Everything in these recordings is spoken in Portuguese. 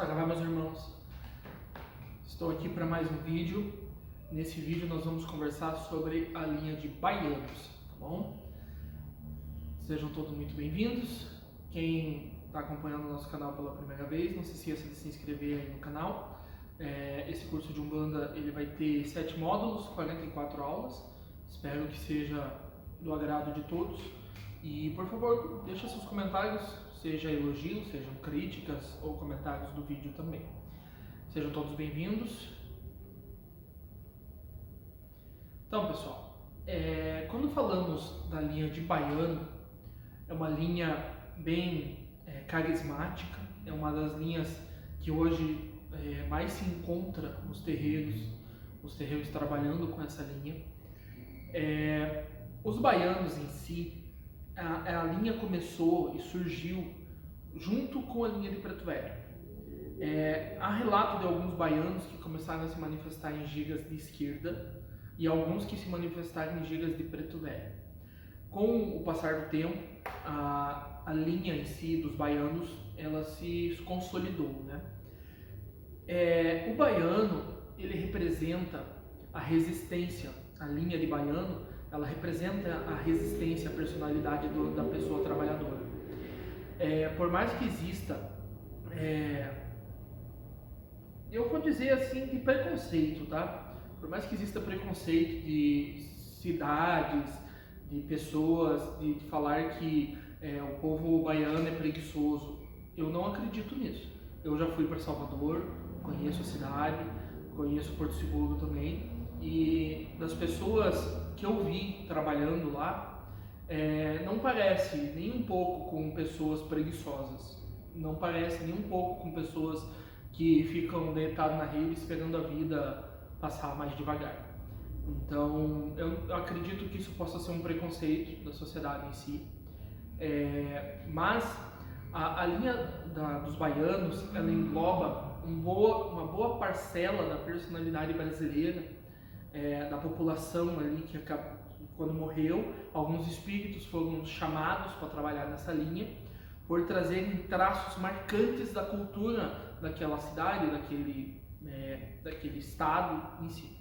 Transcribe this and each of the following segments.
Saravá, meus irmãos, estou aqui para mais um vídeo. Nesse vídeo nós vamos conversar sobre a linha de baianos, tá bom? Sejam todos muito bem-vindos. Quem está acompanhando o nosso canal pela primeira vez, não se esqueça de se inscrever aí no canal. Esse curso de Umbanda ele vai ter 7 módulos, 44 aulas. Espero que seja do agrado de todos. E, por favor, deixa seus comentários, seja elogios, sejam críticas ou comentários do vídeo também. Sejam todos bem-vindos. Então, pessoal, quando falamos da linha de baiano, é uma linha bem carismática, é uma das linhas que hoje mais se encontra nos terreiros trabalhando com essa linha. Os baianos em si, a linha começou e surgiu junto com a linha de Preto Velho. Há relato de alguns baianos que começaram a se manifestar em gigas de esquerda e alguns que se manifestaram em gigas de Preto Velho. Com o passar do tempo, a linha em si dos baianos ela se consolidou, né? O baiano ele representa a resistência, a linha de baiano ela representa a resistência, a personalidade da pessoa trabalhadora. Por mais que exista, eu vou dizer assim, de preconceito, tá? Por mais que exista preconceito de cidades, de pessoas, de falar que o povo baiano é preguiçoso, eu não acredito nisso. Eu já fui para Salvador, conheço a cidade, conheço Porto Seguro também, e das pessoas que eu vi trabalhando lá, não parece nem um pouco com pessoas preguiçosas, não parece nem um pouco com pessoas que ficam deitadas na rede esperando a vida passar mais devagar. Então, eu acredito que isso possa ser um preconceito da sociedade em si, mas a linha dos baianos, ela engloba uma boa parcela da personalidade brasileira, da população ali que quando morreu, alguns espíritos foram chamados para trabalhar nessa linha, por trazerem traços marcantes da cultura daquela cidade, daquele estado em si.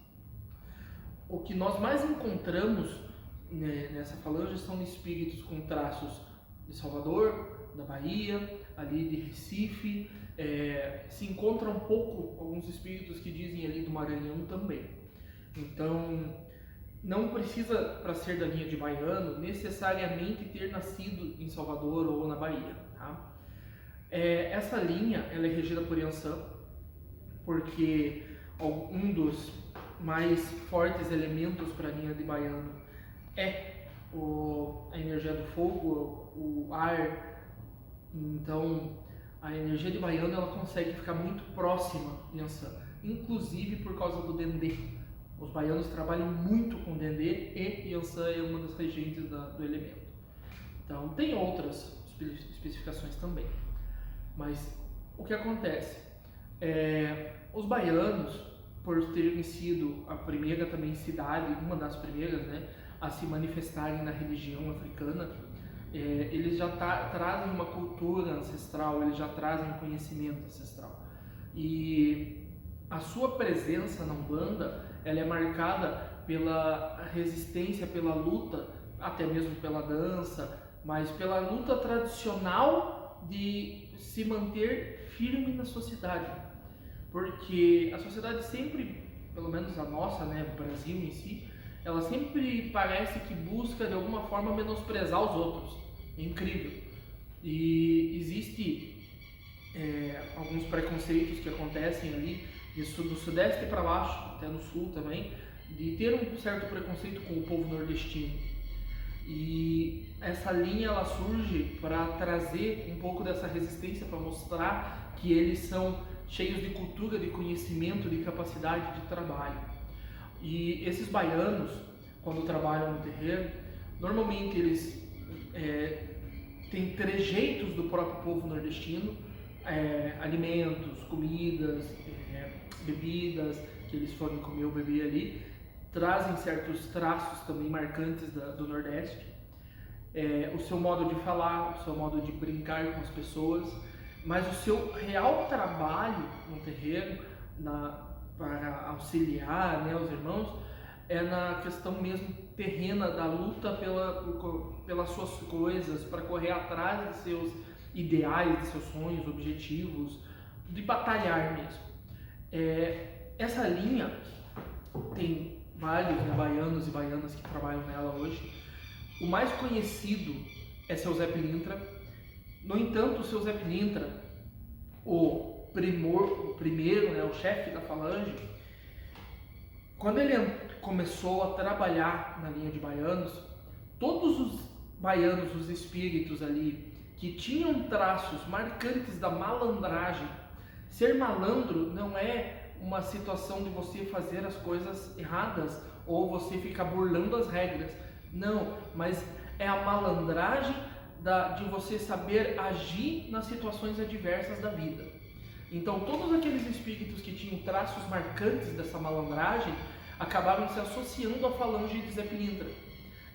O que nós mais encontramos nessa falange são espíritos com traços de Salvador, da Bahia, ali de Recife, se encontra um pouco alguns espíritos que dizem ali do Maranhão também. Então, não precisa, para ser da linha de baiano, necessariamente ter nascido em Salvador ou na Bahia, tá? Essa linha ela é regida por Iansã, porque um dos mais fortes elementos para a linha de baiano é a energia do fogo, o ar. Então, a energia de baiano ela consegue ficar muito próxima de Iansã, inclusive por causa do dendê. Os baianos trabalham muito com dendê e Iansã é uma das regentes do elemento. Então, tem outras especificações também. Mas o que acontece? Os baianos, por terem sido a primeira também cidade, uma das primeiras, né, a se manifestarem na religião africana, eles já trazem uma cultura ancestral, eles já trazem um conhecimento ancestral. E a sua presença na Umbanda ela é marcada pela resistência, pela luta, até mesmo pela dança, mas pela luta tradicional de se manter firme na sociedade. Porque a sociedade sempre, pelo menos a nossa, né, o Brasil em si, ela sempre parece que busca de alguma forma menosprezar os outros. É incrível. E existe alguns preconceitos que acontecem ali, do sudeste para baixo, até no sul também, de ter um certo preconceito com o povo nordestino. E essa linha ela surge para trazer um pouco dessa resistência, para mostrar que eles são cheios de cultura, de conhecimento, de capacidade de trabalho. E esses baianos, quando trabalham no terreiro, normalmente eles têm trejeitos do próprio povo nordestino, alimentos, comidas, bebidas que eles forem comer ou beber ali, trazem certos traços também marcantes do Nordeste, o seu modo de falar, o seu modo de brincar com as pessoas, mas o seu real trabalho no terreiro, para auxiliar, né, os irmãos, é na questão mesmo terrena da luta pelas suas coisas, para correr atrás de seus ideais, de seus sonhos, objetivos, de batalhar mesmo. Essa linha tem vários, né, baianos e baianas que trabalham nela hoje. O mais conhecido é seu Zé Pilintra. No entanto, o seu Zé Pilintra, o primeiro, né, o chefe da falange, quando ele começou a trabalhar na linha de baianos, todos os baianos, os espíritos ali, que tinham traços marcantes da malandragem. Ser malandro não é uma situação de você fazer as coisas erradas ou você ficar burlando as regras. Não, mas é a malandragem de você saber agir nas situações adversas da vida. Então, todos aqueles espíritos que tinham traços marcantes dessa malandragem acabaram se associando à falange de Zé Pilintra.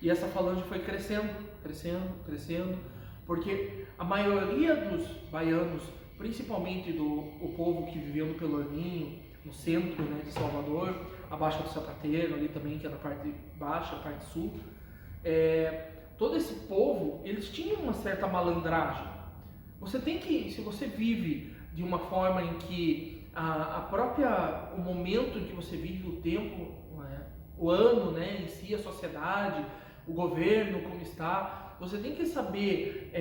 E essa falange foi crescendo, crescendo, crescendo, porque a maioria dos baianos, principalmente o povo que viveu no Pelourinho, no centro, né, de Salvador, a Baixa do Sapateiro, ali também, que é na parte baixa, a parte sul, todo esse povo, eles tinham uma certa malandragem. Você tem que, se você vive de uma forma em que o momento em que você vive, o tempo, o ano, né, em si, a sociedade, o governo, como está, você tem que saber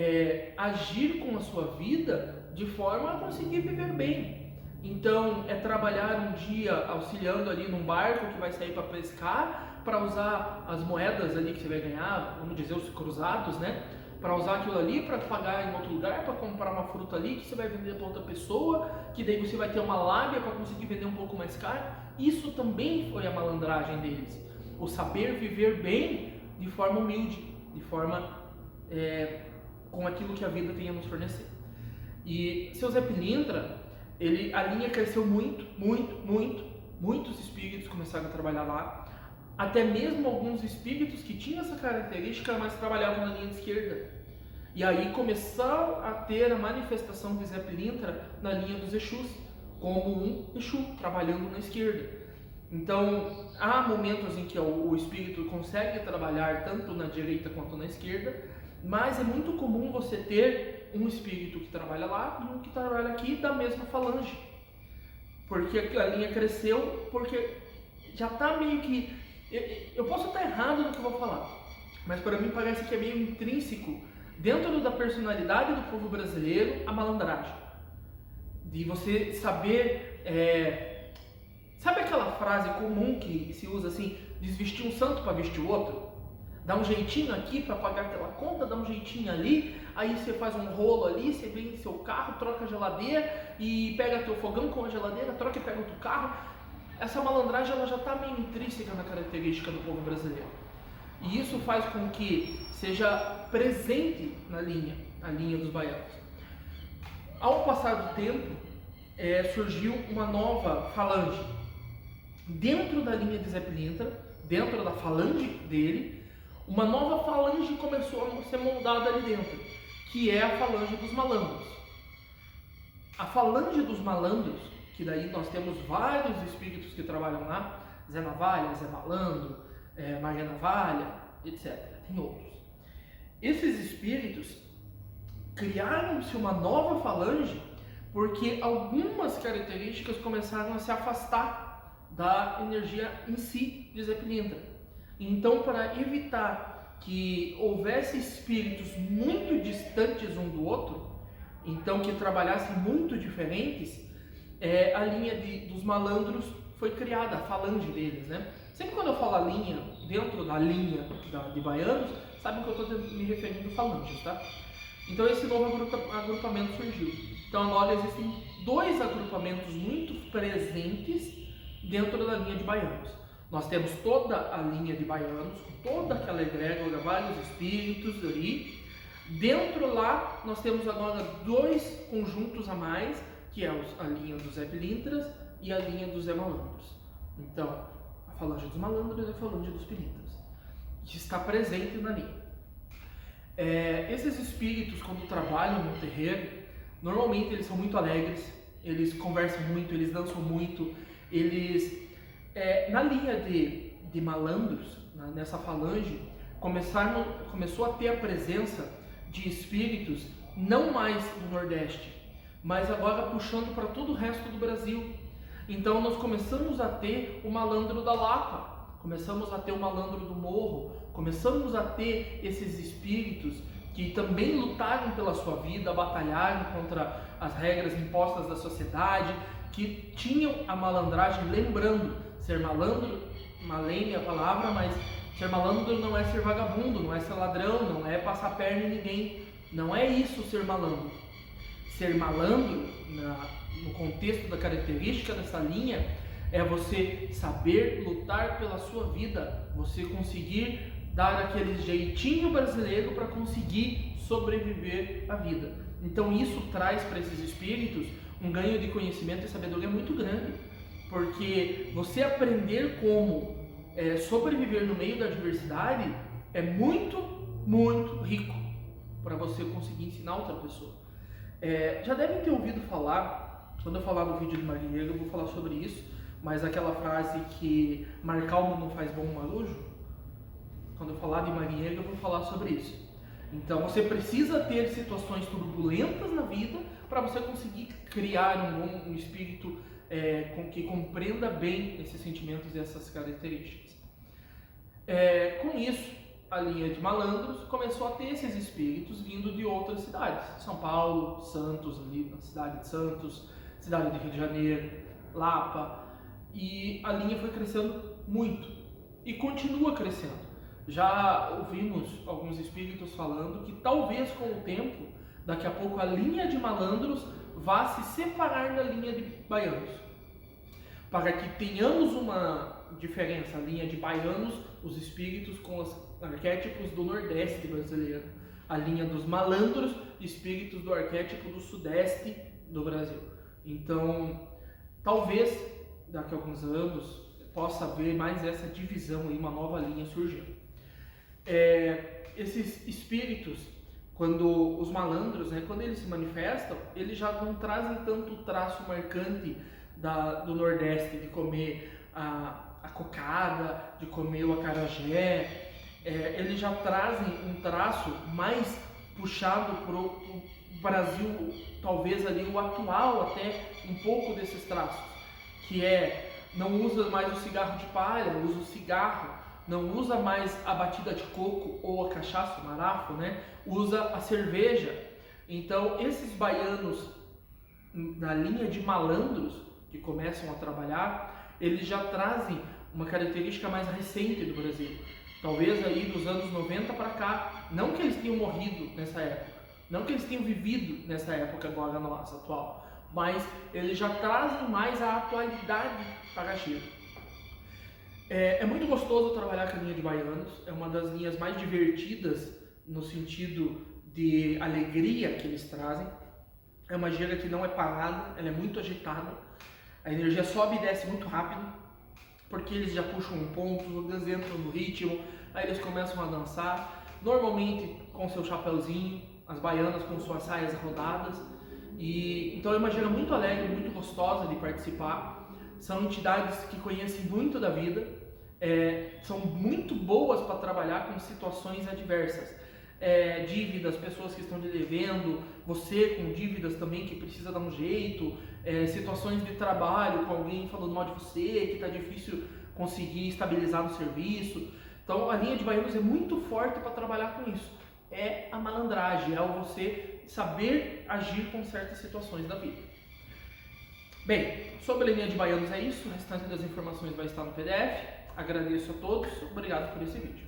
agir com a sua vida de forma a conseguir viver bem. Então, é trabalhar um dia auxiliando ali num barco que vai sair para pescar, para usar as moedas ali que você vai ganhar, vamos dizer, os cruzados, né? Para usar aquilo ali para pagar em outro lugar, para comprar uma fruta ali que você vai vender para outra pessoa, que daí você vai ter uma lábia para conseguir vender um pouco mais caro. Isso também foi a malandragem deles. O saber viver bem de forma humilde, de forma com aquilo que a vida tem a nos fornecer. E seu Zé Pilintra, a linha cresceu muito, muitos espíritos começaram a trabalhar lá, até mesmo alguns espíritos que tinham essa característica, mas trabalhavam na linha de esquerda. E aí começaram a ter a manifestação de Zé Pilintra na linha dos Exus, como um Exu trabalhando na esquerda. Então, há momentos em que o espírito consegue trabalhar tanto na direita quanto na esquerda, mas é muito comum você ter um espírito que trabalha lá e um que trabalha aqui da mesma falange. Porque a linha cresceu, porque já está meio que... Eu posso estar errado no que eu vou falar, mas para mim parece que é meio intrínseco dentro da personalidade do povo brasileiro a malandragem. De você saber... Sabe aquela frase comum que se usa assim, desvestir um santo para vestir o outro? Dá um jeitinho aqui para pagar aquela conta, dá um jeitinho ali, aí você faz um rolo ali, você vende seu carro, troca a geladeira e pega teu fogão com a geladeira, troca e pega outro carro. Essa malandragem ela já está meio intrínseca na característica do povo brasileiro. E isso faz com que seja presente na linha, a linha dos baianos. Ao passar do tempo, surgiu uma nova falange. Dentro da linha de Zé Pilintra, dentro da falange dele, uma nova falange começou a ser moldada ali dentro, que é a falange dos malandros. A falange dos malandros, que daí nós temos vários espíritos que trabalham lá, Zé Navalha, Zé Malandro, Maria Navalha, etc. Tem outros. Esses espíritos criaram-se uma nova falange porque algumas características começaram a se afastar da energia em si de Zé Pilintra. Então, para evitar que houvesse espíritos muito distantes um do outro, então que trabalhassem muito diferentes, a linha dos malandros foi criada, a falange deles, né? Sempre quando eu falo a linha, dentro da linha de baianos, sabem que eu estou me referindo a falanges, tá? Então esse novo agrupamento surgiu. Então agora existem dois agrupamentos muito presentes dentro da linha de baianos. Nós temos toda a linha de baianos, com toda aquela egrégora, vários espíritos ali. Dentro lá, nós temos agora dois conjuntos a mais, que é a linha dos Zé Pilintras e a linha dos Zé Malandros. Então, a falange dos malandros e a falange dos Pilintras, que está presente na linha. Esses espíritos, quando trabalham no terreiro, Normalmente eles são muito alegres, eles conversam muito, eles dançam muito, eles, na linha de malandros, nessa falange, começou a ter a presença de espíritos não mais do Nordeste, mas agora puxando para todo o resto do Brasil. Então nós começamos a ter o malandro da Lapa, começamos a ter o malandro do Morro, começamos a ter esses espíritos que também lutaram pela sua vida, batalharam contra as regras impostas da sociedade, que tinham a malandragem, lembrando, ser malandro, malene a palavra, mas ser malandro não é ser vagabundo, não é ser ladrão, não é passar perna em ninguém, não é isso ser malandro. Ser malandro, no contexto da característica dessa linha, é você saber lutar pela sua vida, você conseguir dar aquele jeitinho brasileiro para conseguir sobreviver à vida. Então isso traz para esses espíritos um ganho de conhecimento e sabedoria muito grande, porque você aprender como sobreviver no meio da adversidade é muito, muito rico para você conseguir ensinar outra pessoa. Já devem ter ouvido falar, quando eu falar no vídeo de marinheiro eu vou falar sobre isso, mas aquela frase que mar calmo não faz bom marujo, quando eu falar de marinheiro eu vou falar sobre isso. Então você precisa ter situações turbulentas na vida para você conseguir criar um espírito que compreenda bem esses sentimentos e essas características. Com isso, a linha de malandros começou a ter esses espíritos vindo de outras cidades. São Paulo, Santos, ali na cidade de Santos, cidade de Rio de Janeiro, Lapa. E a linha foi crescendo muito e continua crescendo. Já ouvimos alguns espíritos falando que talvez com o tempo, daqui a pouco a linha de malandros vá se separar da linha de baianos. Para que tenhamos uma diferença, a linha de baianos, os espíritos com os arquétipos do Nordeste brasileiro. A linha dos malandros, espíritos do arquétipo do Sudeste do Brasil. Então, talvez daqui a alguns anos possa haver mais essa divisão, uma nova linha surgindo. Esses espíritos, quando os malandros, quando eles se manifestam, eles já não trazem tanto o traço marcante do Nordeste, de comer a cocada, de comer o acarajé. Eles já trazem um traço mais puxado para o Brasil, talvez ali o atual, até um pouco desses traços, que não usa mais o cigarro de palha, usa o cigarro, não usa mais a batida de coco ou a cachaça, o marafo, usa a cerveja. Então esses baianos na linha de malandros que começam a trabalhar, eles já trazem uma característica mais recente do Brasil, talvez aí dos anos 90 para cá. Não que eles tenham morrido nessa época, não que eles tenham vivido nessa época agora nossa atual, mas eles já trazem mais a atualidade para a Chile. É muito gostoso trabalhar com a linha de baianos, é uma das linhas mais divertidas no sentido de alegria que eles trazem. É uma gira que não é parada, ela é muito agitada, a energia sobe e desce muito rápido, porque eles já puxam um ponto, eles entram no ritmo, aí eles começam a dançar, normalmente com seu chapéuzinho, as baianas com suas saias rodadas, então é uma gira muito alegre, muito gostosa de participar. São entidades que conhecem muito da vida, são muito boas para trabalhar com situações adversas. Dívidas, pessoas que estão lhe devendo, você com dívidas também que precisa dar um jeito, situações de trabalho com alguém falando mal de você, que está difícil conseguir estabilizar no serviço. Então a linha de baianos é muito forte para trabalhar com isso. É a malandragem, é o você saber agir com certas situações da vida. Bem, sobre a linha de baianos é isso, o restante das informações vai estar no PDF. Agradeço a todos, obrigado por esse vídeo.